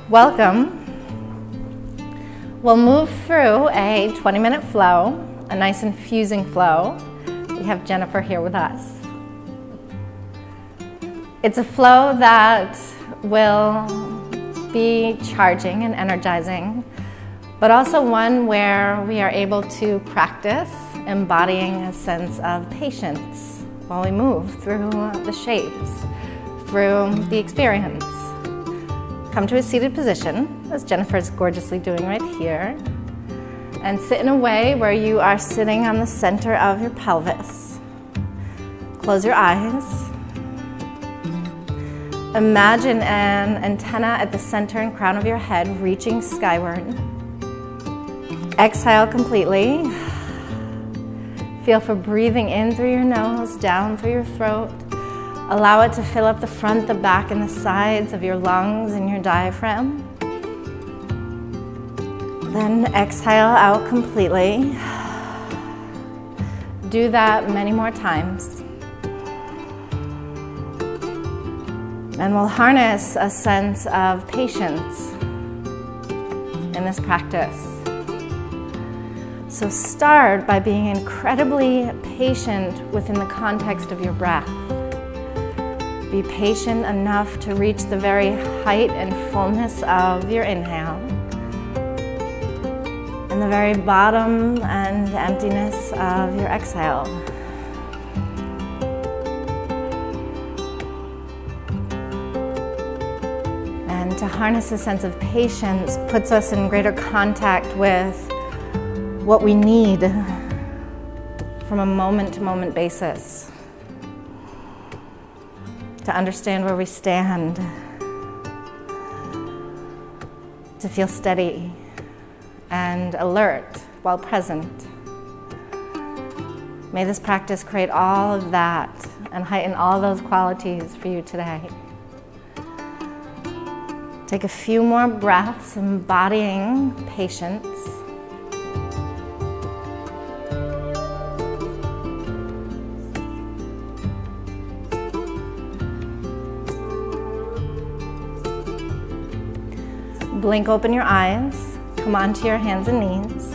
Welcome. We'll move through a 20-minute flow, a nice infusing flow. We have Jennifer here with us. It's a flow that will be charging and energizing, but also one where we are able to practice embodying a sense of patience while we move through the shapes, through the experience. Come to a seated position, as Jennifer is gorgeously doing right here, and sit in a way where you are sitting on the center of your pelvis. Close your eyes. Imagine an antenna at the center and crown of your head reaching skyward. Exhale completely. Feel for breathing in through your nose, down through your throat. Allow it to fill up the front, the back, and the sides of your lungs and your diaphragm. Then exhale out completely. Do that many more times. And we'll harness a sense of patience in this practice. So start by being incredibly patient within the context of your breath. Be patient enough to reach the very height and fullness of your inhale, and the very bottom and emptiness of your exhale. And to harness a sense of patience puts us in greater contact with what we need from a moment-to-moment basis. To understand where we stand, to feel steady and alert while present. May this practice create all of that and heighten all those qualities for you today. Take a few more breaths, embodying patience. Blink open your eyes, come onto your hands and knees.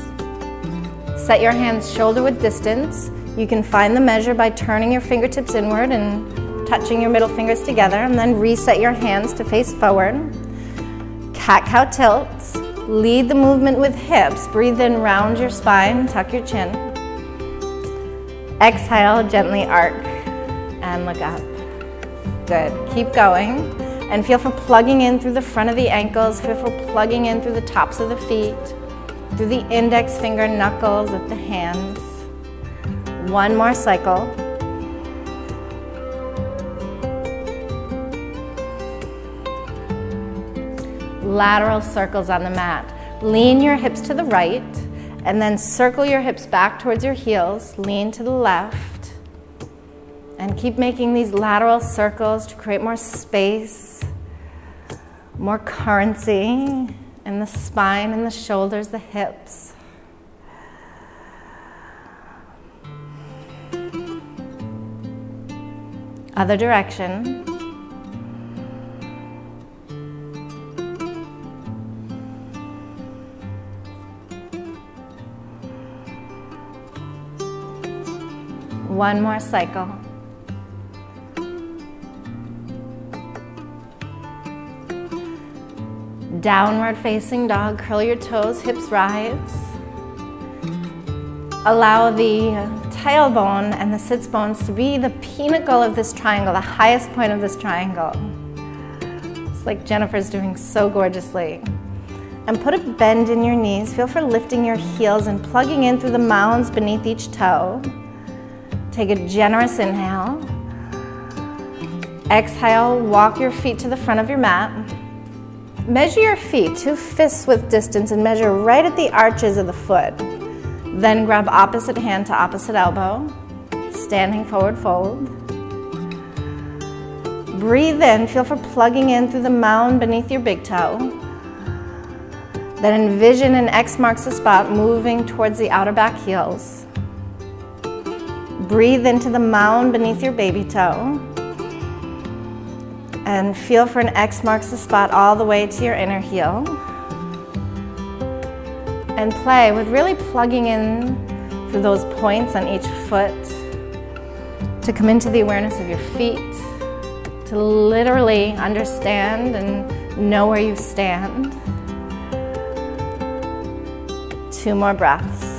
Set your hands shoulder width distance. You can find the measure by turning your fingertips inward and touching your middle fingers together, and then reset your hands to face forward. Cat-cow tilts. Lead the movement with hips. Breathe in, round your spine, tuck your chin. Exhale, gently arc and look up. Good, keep going. And feel for plugging in through the front of the ankles, feel for plugging in through the tops of the feet, through the index finger knuckles of the hands. One more cycle. Lateral circles on the mat. Lean your hips to the right, and then circle your hips back towards your heels. Lean to the left. And keep making these lateral circles to create more space, more currency in the spine and the shoulders, the hips. Other direction. One more cycle. Downward facing dog, curl your toes, hips rise. Allow the tailbone and the sits bones to be the pinnacle of this triangle, the highest point of this triangle. It's like Jennifer's doing so gorgeously. And put a bend in your knees. Feel for lifting your heels and plugging in through the mounds beneath each toe. Take a generous inhale. Exhale, walk your feet to the front of your mat. Measure your feet, 2 fists width distance, and measure right at the arches of the foot. Then grab opposite hand to opposite elbow, standing forward fold. Breathe in, feel for plugging in through the mound beneath your big toe. Then envision an X marks the spot, moving towards the outer back heels. Breathe into the mound beneath your baby toe. And feel for an X marks the spot all the way to your inner heel. And play with really plugging in through those points on each foot to come into the awareness of your feet, to literally understand and know where you stand. 2 more breaths.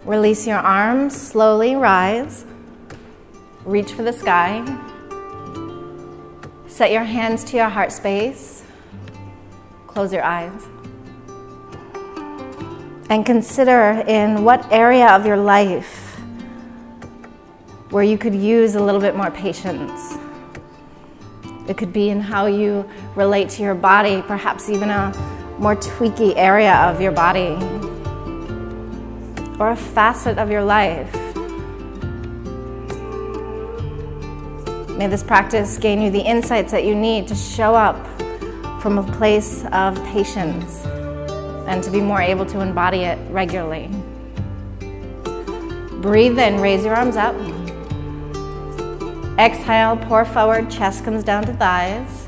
Release your arms, slowly rise. Reach for the sky. Set your hands to your heart space. Close your eyes. And consider in what area of your life where you could use a little bit more patience. It could be in how you relate to your body, perhaps even a more tweaky area of your body, or a facet of your life. May this practice gain you the insights that you need to show up from a place of patience and to be more able to embody it regularly. Breathe in, raise your arms up. Exhale, pour forward, chest comes down to thighs.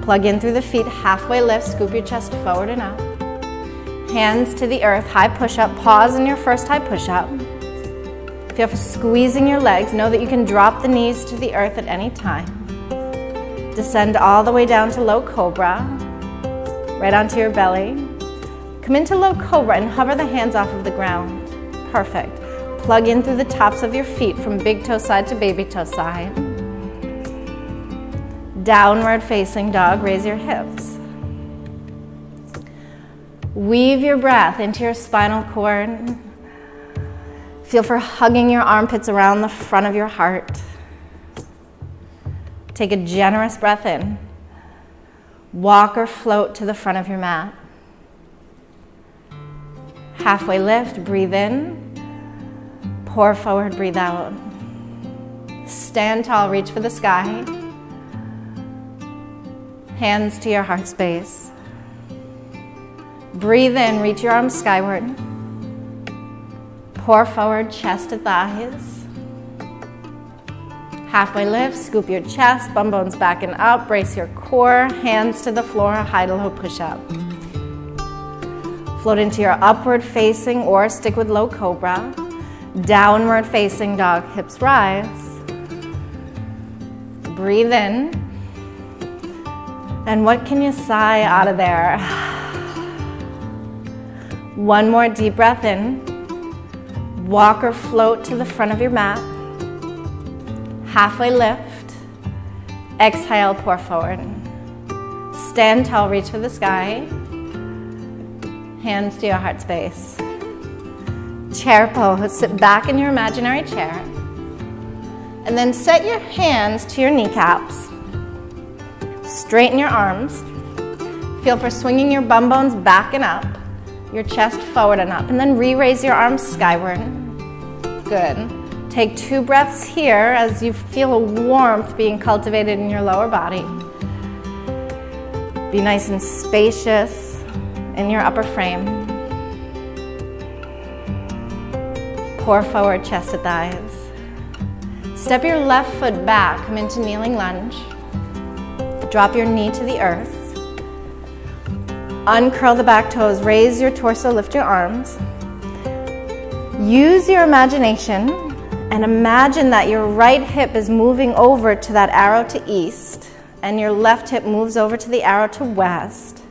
Plug in through the feet, halfway lift, scoop your chest forward and up. Hands to the earth, high push-up. Pause in your first high push-up. Feel for squeezing your legs. Know that you can drop the knees to the earth at any time. Descend all the way down to low cobra, right onto your belly. Come into low cobra and hover the hands off of the ground. Perfect. Plug in through the tops of your feet from big toe side to baby toe side. Downward facing dog, raise your hips. Weave your breath into your spinal cord. Feel for hugging your armpits around the front of your heart. Take a generous breath in. Walk or float to the front of your mat. Halfway lift, breathe in. Pour forward, breathe out. Stand tall, reach for the sky. Hands to your heart space. Breathe in, reach your arms skyward. Pour forward, chest to thighs. Halfway lift, scoop your chest, bum bones back and up, brace your core, hands to the floor, high to low push up. Float into your upward facing or stick with low cobra. Downward facing dog, hips rise. Breathe in. And what can you sigh out of there? One more deep breath in. Walk or float to the front of your mat. Halfway lift. Exhale, pour forward. Stand tall, reach for the sky. Hands to your heart space. Chair pose, sit back in your imaginary chair. And then set your hands to your kneecaps. Straighten your arms. Feel for swinging your bum bones back and up. Your chest forward and up, and then re-raise your arms skyward. Good. Take 2 breaths here as you feel a warmth being cultivated in your lower body. Be nice and spacious in your upper frame. Pour forward, chest to thighs. Step your left foot back, come into kneeling lunge. Drop your knee to the earth. Uncurl the back toes, raise your torso, lift your arms. Use your imagination and imagine that your right hip is moving over to that arrow to east and your left hip moves over to the arrow to west.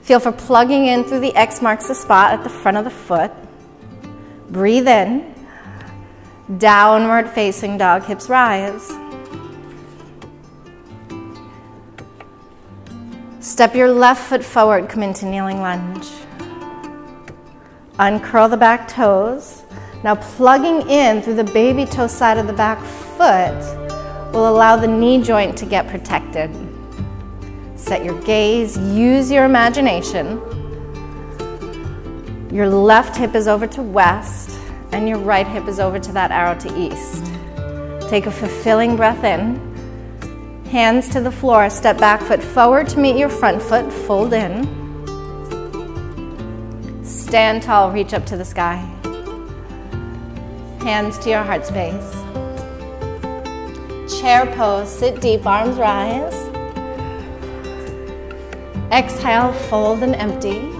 Feel for plugging in through the X marks the spot at the front of the foot. Breathe in. Downward facing dog, hips rise. Step your left foot forward, come into kneeling lunge. Uncurl the back toes. Now plugging in through the baby toe side of the back foot will allow the knee joint to get protected. Set your gaze, use your imagination. Your left hip is over to west and your right hip is over to that arrow to east. Take a fulfilling breath in. Hands to the floor, step back foot forward to meet your front foot, fold in. Stand tall, reach up to the sky. Hands to your heart space. Chair pose, sit deep, arms rise. Exhale, fold and empty.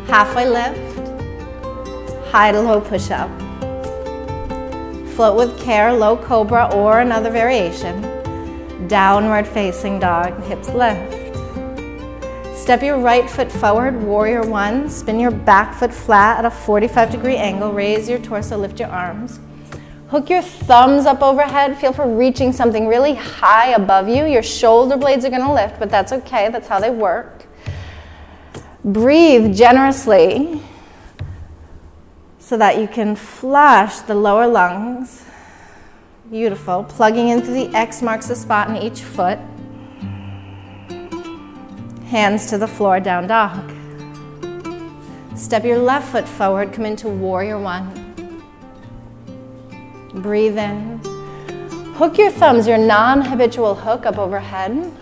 Halfway lift. High to low push-up. Float with care, low cobra or another variation. Downward facing dog, hips lift. Step your right foot forward, warrior one. Spin your back foot flat at a 45-degree angle. Raise your torso, lift your arms. Hook your thumbs up overhead. Feel for reaching something really high above you. Your shoulder blades are gonna lift, but that's okay, that's how they work. Breathe generously so that you can flush the lower lungs. Beautiful. Plugging into the X marks the spot in each foot. Hands to the floor, down dog. Step your left foot forward, come into warrior one. Breathe in. Hook your thumbs, your non-habitual hook up overhead.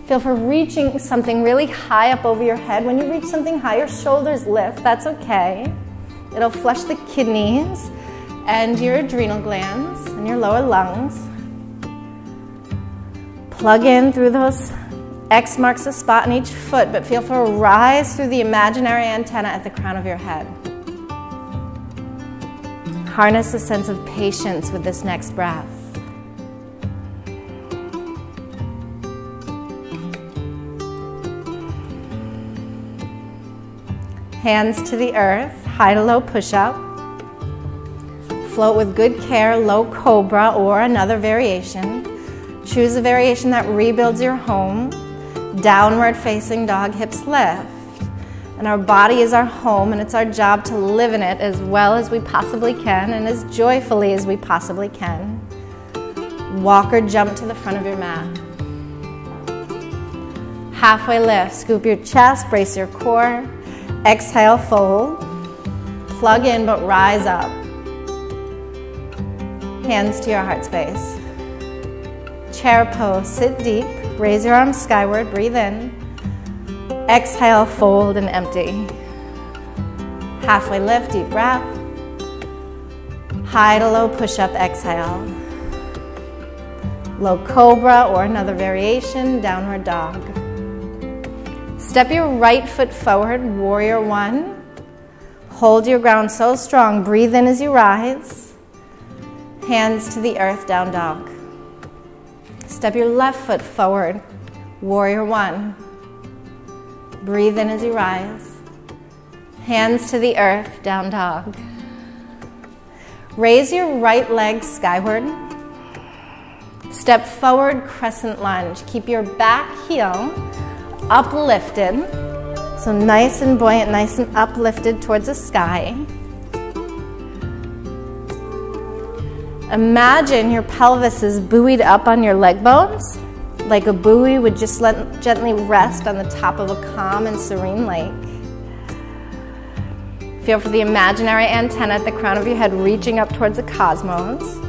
Feel for reaching something really high up over your head. When you reach something high, your shoulders lift, that's okay. It'll flush the kidneys and your adrenal glands and your lower lungs. Plug in through those X marks the spot in each foot, but feel for a rise through the imaginary antenna at the crown of your head. Harness a sense of patience with this next breath. Hands to the earth, high to low push-up. Float with good care, low cobra or another variation. Choose a variation that rebuilds your home. Downward facing dog, hips lift. And our body is our home, and it's our job to live in it as well as we possibly can and as joyfully as we possibly can. Walk or jump to the front of your mat. Halfway lift, scoop your chest, brace your core. Exhale, fold. Plug in, but rise up. Hands to your heart space. Chair pose, sit deep. Raise your arms skyward, breathe in. Exhale, fold and empty. Halfway lift, deep breath. High to low push-up, exhale. Low cobra or another variation, downward dog. Step your right foot forward, warrior one. Hold your ground so strong, breathe in as you rise. Hands to the earth, down dog. Step your left foot forward, warrior one. Breathe in as you rise. Hands to the earth, down dog. Raise your right leg skyward. Step forward, crescent lunge. Keep your back heel uplifted. So nice and buoyant, nice and uplifted towards the sky. Imagine your pelvis is buoyed up on your leg bones, like a buoy would just gently rest on the top of a calm and serene lake. Feel for the imaginary antenna at the crown of your head reaching up towards the cosmos.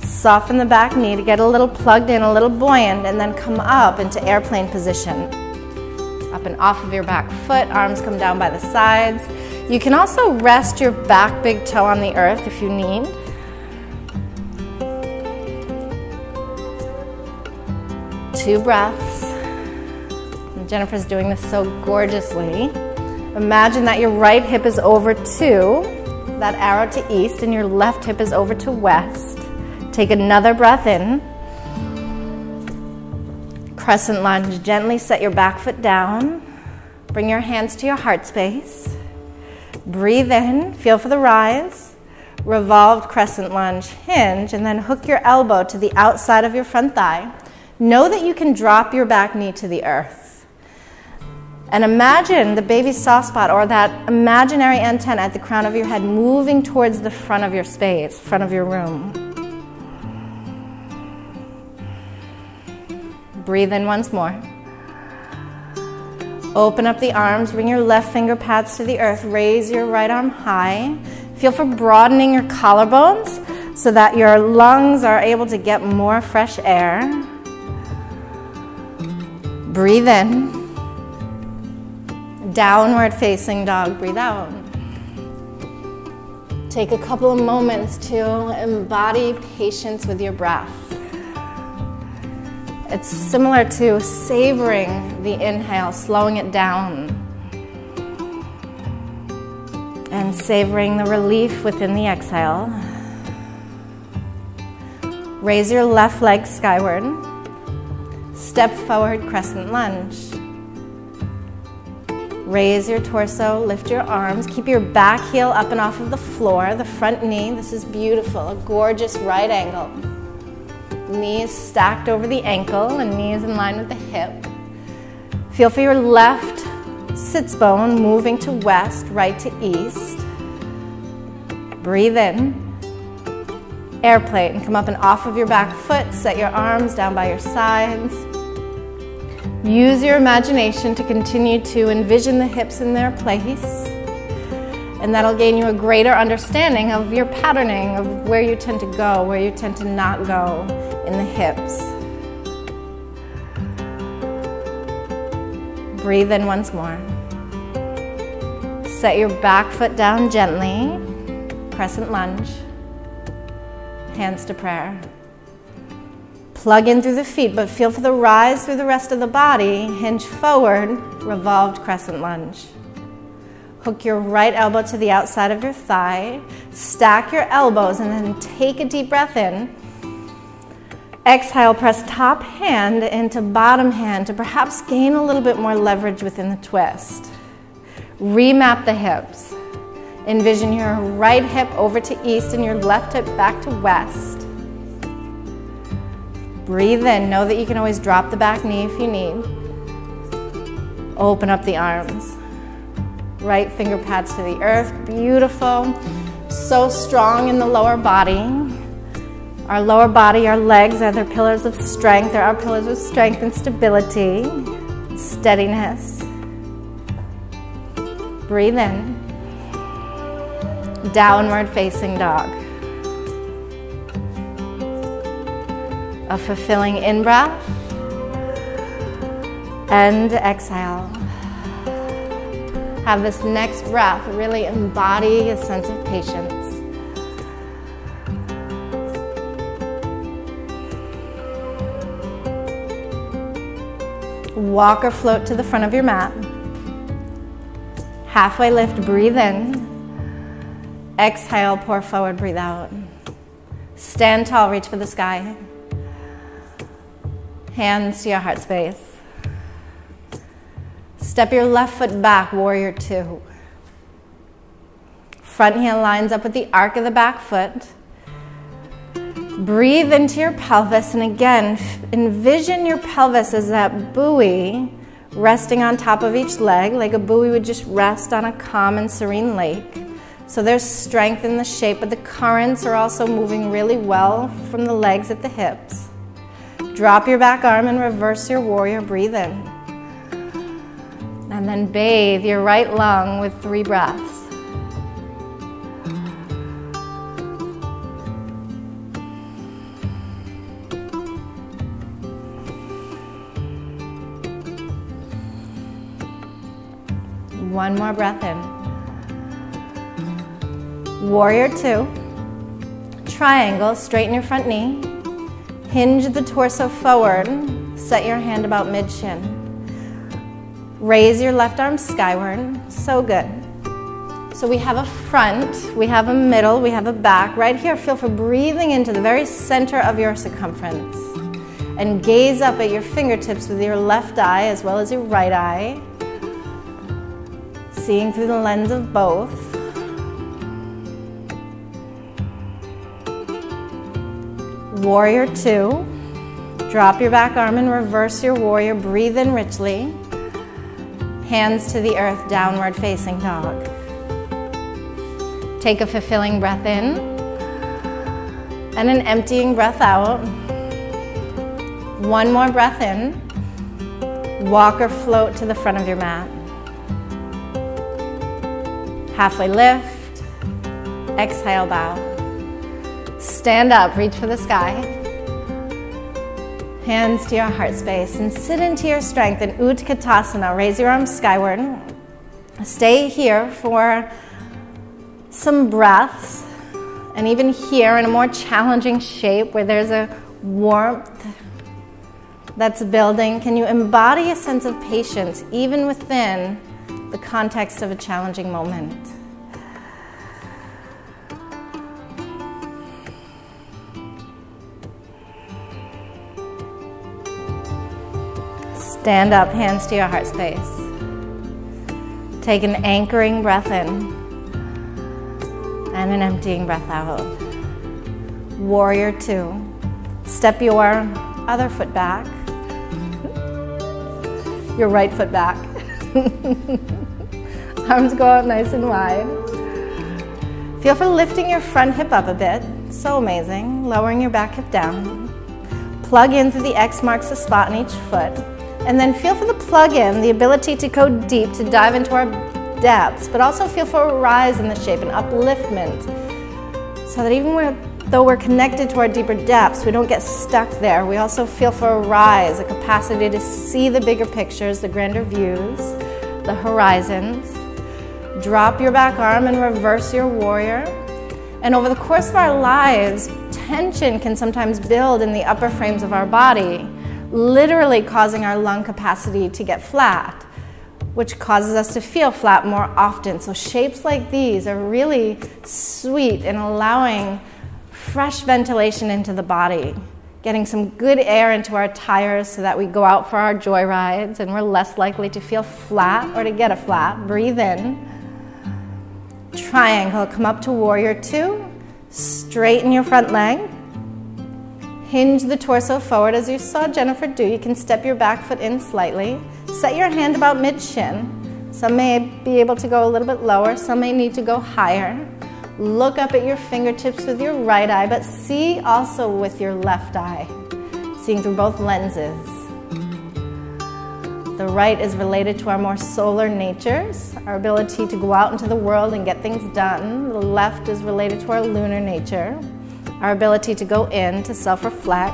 Soften the back knee to get a little plugged in, a little buoyant, and then come up into airplane position. Up and off of your back foot, arms come down by the sides. You can also rest your back big toe on the earth if you need. Two breaths. And Jennifer's doing this so gorgeously. Imagine that your right hip is over to that arrow to east and your left hip is over to west. Take another breath in. Crescent lunge. Gently set your back foot down. Bring your hands to your heart space. Breathe in, feel for the rise. Revolved crescent lunge, hinge, and then hook your elbow to the outside of your front thigh. Know that you can drop your back knee to the earth. And imagine the baby soft spot or that imaginary antenna at the crown of your head moving towards the front of your space, front of your room. Breathe in once more. Open up the arms, bring your left finger pads to the earth, raise your right arm high. Feel for broadening your collarbones so that your lungs are able to get more fresh air. Breathe in. Downward facing dog, breathe out. Take a couple of moments to embody patience with your breath. It's similar to savoring the inhale, slowing it down, and savoring the relief within the exhale. Raise your left leg skyward. Step forward, crescent lunge. Raise your torso, lift your arms. Keep your back heel up and off of the floor, the front knee. This is beautiful, a gorgeous right angle. Knees stacked over the ankle and knees in line with the hip. Feel for your left sits bone moving to west, right to east. Breathe in. Air plate and come up and off of your back foot. Set your arms down by your sides. Use your imagination to continue to envision the hips in their place. And that'll gain you a greater understanding of your patterning, of where you tend to go, where you tend to not go in the hips. Breathe in once more. Set your back foot down gently. Crescent lunge. Hands to prayer. Plug in through the feet, but feel for the rise through the rest of the body. Hinge forward, revolved crescent lunge. Hook your right elbow to the outside of your thigh. Stack your elbows and then take a deep breath in. Exhale, press top hand into bottom hand to perhaps gain a little bit more leverage within the twist. Remap the hips. Envision your right hip over to east and your left hip back to west. Breathe in. Know that you can always drop the back knee if you need. Open up the arms. Right finger pads to the earth. Beautiful. So strong in the lower body. Our lower body, our legs are their pillars of strength. They're our pillars of strength and stability. Steadiness. Breathe in. Downward facing dog. A fulfilling in-breath and exhale. Have this next breath really embody a sense of patience. Walk or float to the front of your mat. Halfway lift, breathe in. Exhale, pour forward, breathe out. Stand tall, reach for the sky. Hands to your heart space. Step your left foot back, warrior two. Front heel lines up with the arc of the back foot. Breathe into your pelvis, and again, envision your pelvis as that buoy resting on top of each leg, like a buoy would just rest on a calm and serene lake. So there's strength in the shape, but the currents are also moving really well from the legs at the hips. Drop your back arm and reverse your warrior, breathe in. And then bathe your right lung with 3 breaths. One more breath in. Warrior two. Triangle, straighten your front knee. Hinge the torso forward. Set your hand about mid-shin. Raise your left arm skyward. So good. So we have a front, we have a middle, we have a back. Right here, feel for breathing into the very center of your circumference. And gaze up at your fingertips with your left eye as well as your right eye. Seeing through the lens of both. Warrior two. Drop your back arm and reverse your warrior. Breathe in richly. Hands to the earth, downward facing dog. Take a fulfilling breath in and an emptying breath out. One more breath in. Walk or float to the front of your mat. Halfway lift. Exhale, bow. Stand up, reach for the sky. Hands to your heart space and sit into your strength in Utkatasana. Raise your arms skyward. Stay here for some breaths, and even here in a more challenging shape where there's a warmth that's building, can you embody a sense of patience even within the context of a challenging moment? Stand up, hands to your heart space. Take an anchoring breath in and an emptying breath out. Warrior two. Step your other foot back. Your right foot back. Arms go out nice and wide. Feel for lifting your front hip up a bit. So amazing. Lowering your back hip down. Plug in through the X marks the spot in each foot. And then feel for the plug in, the ability to go deep, to dive into our depths, but also feel for a rise in the shape, an upliftment, so that even though we're connected to our deeper depths, we don't get stuck there. We also feel for a rise, a capacity to see the bigger pictures, the grander views, the horizons. Drop your back arm and reverse your warrior. And over the course of our lives, tension can sometimes build in the upper frames of our body, literally causing our lung capacity to get flat, which causes us to feel flat more often. So shapes like these are really sweet in allowing fresh ventilation into the body, getting some good air into our tires so that we go out for our joy rides and we're less likely to feel flat or to get a flat. Breathe in. Triangle, come up to warrior two. Straighten your front leg. Hinge the torso forward as you saw Jennifer do. You can step your back foot in slightly. Set your hand about mid-shin. Some may be able to go a little bit lower. Some may need to go higher. Look up at your fingertips with your right eye, but see also with your left eye, seeing through both lenses. The right is related to our more solar natures, our ability to go out into the world and get things done. The left is related to our lunar nature, our ability to go in, to self-reflect,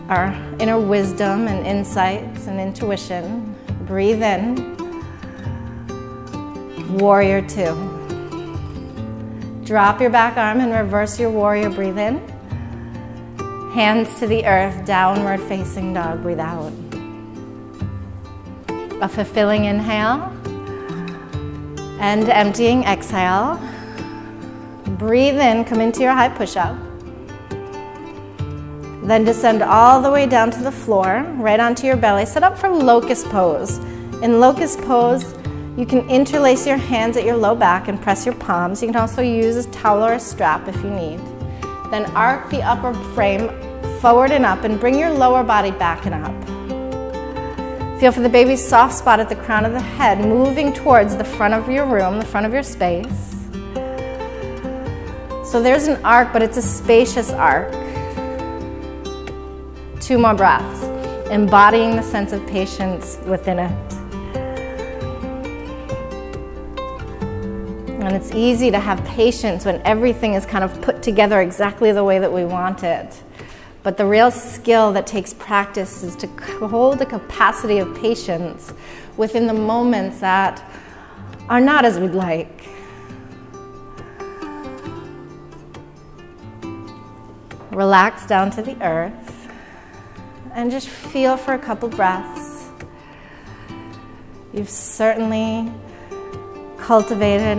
our inner wisdom and insights and intuition. Breathe in. Warrior two. Drop your back arm and reverse your warrior. Breathe in. Hands to the earth, downward facing dog. Breathe out. A fulfilling inhale and emptying exhale. Breathe in, come into your high push-up. Then descend all the way down to the floor, right onto your belly. Set up for Locust Pose. In Locust Pose, you can interlace your hands at your low back and press your palms. You can also use a towel or a strap if you need. Then arc the upper frame forward and up and bring your lower body back and up. Feel for the baby's soft spot at the crown of the head, moving towards the front of your room, the front of your space. So there's an arc, but it's a spacious arc. 2 more breaths, embodying the sense of patience within it. And it's easy to have patience when everything is kind of put together exactly the way that we want it. But the real skill that takes practice is to hold the capacity of patience within the moments that are not as we'd like. Relax down to the earth and just feel for a couple breaths. You've certainly cultivated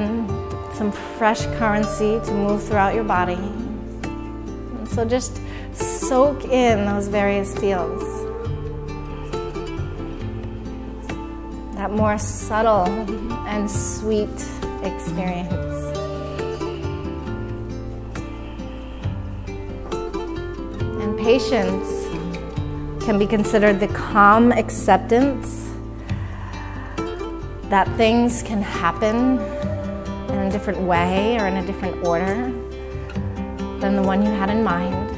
some fresh currency to move throughout your body. And so just soak in those various feels. That more subtle and sweet experience. And patience can be considered the calm acceptance that things can happen in a different way or in a different order than the one you had in mind.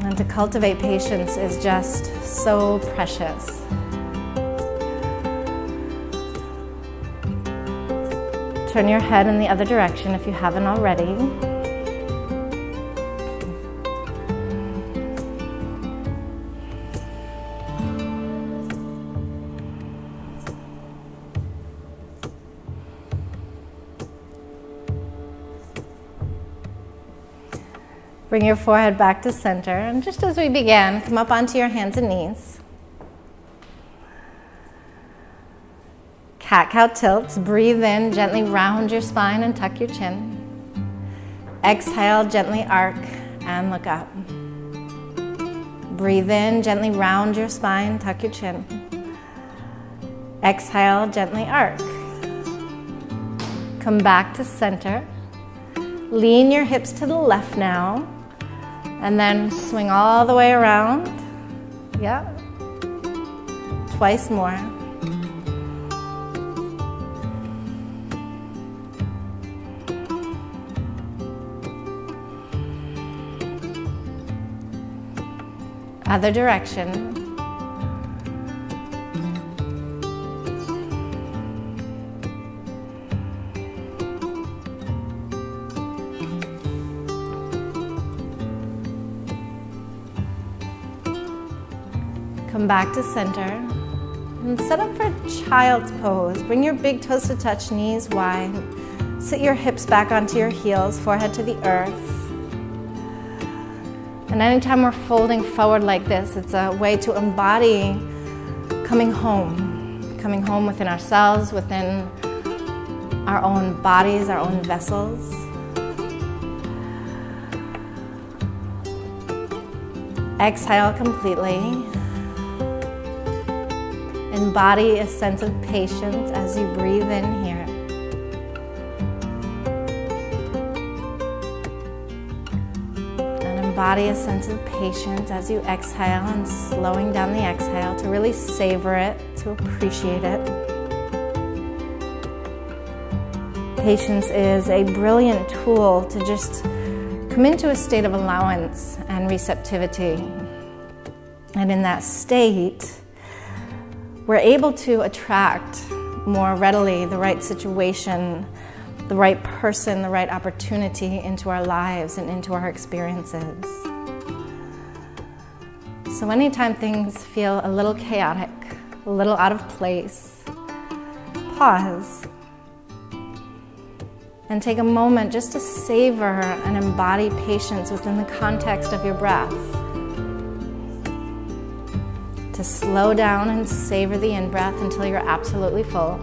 And to cultivate patience is just so precious. Turn your head in the other direction if you haven't already. Bring your forehead back to center. And just as we began, come up onto your hands and knees. Cat-cow tilts. Breathe in, gently round your spine and tuck your chin. Exhale, gently arc and look up. Breathe in, gently round your spine, tuck your chin. Exhale, gently arc. Come back to center. Lean your hips to the left now. And then swing all the way around. Yeah. Twice more. Other direction. Come back to center and set up for child's pose. Bring your big toes to touch, knees wide. Sit your hips back onto your heels, forehead to the earth. And anytime we're folding forward like this, it's a way to embody coming home within ourselves, within our own bodies, our own vessels. Exhale completely. Embody a sense of patience as you breathe in here. And embody a sense of patience as you exhale, and slowing down the exhale to really savor it, to appreciate it. Patience is a brilliant tool to just come into a state of allowance and receptivity. And in that state, we're able to attract more readily the right situation, the right person, the right opportunity into our lives and into our experiences. So anytime things feel a little chaotic, a little out of place, pause and take a moment just to savor and embody patience within the context of your breath. To slow down and savor the in-breath until you're absolutely full.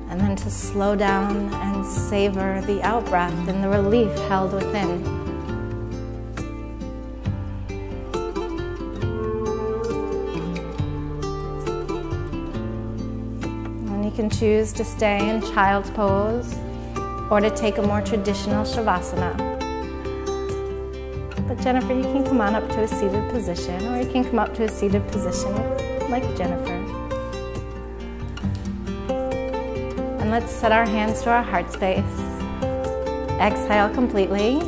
And then to slow down and savor the out-breath and the relief held within. And you can choose to stay in child's pose or to take a more traditional shavasana. But Jennifer, you can come on up to a seated position, or you can come up to a seated position like Jennifer. And let's set our hands to our heart space. Exhale completely.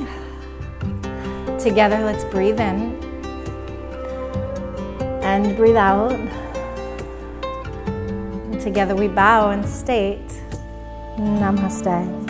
Together, let's breathe in and breathe out. And together we bow and state Namaste.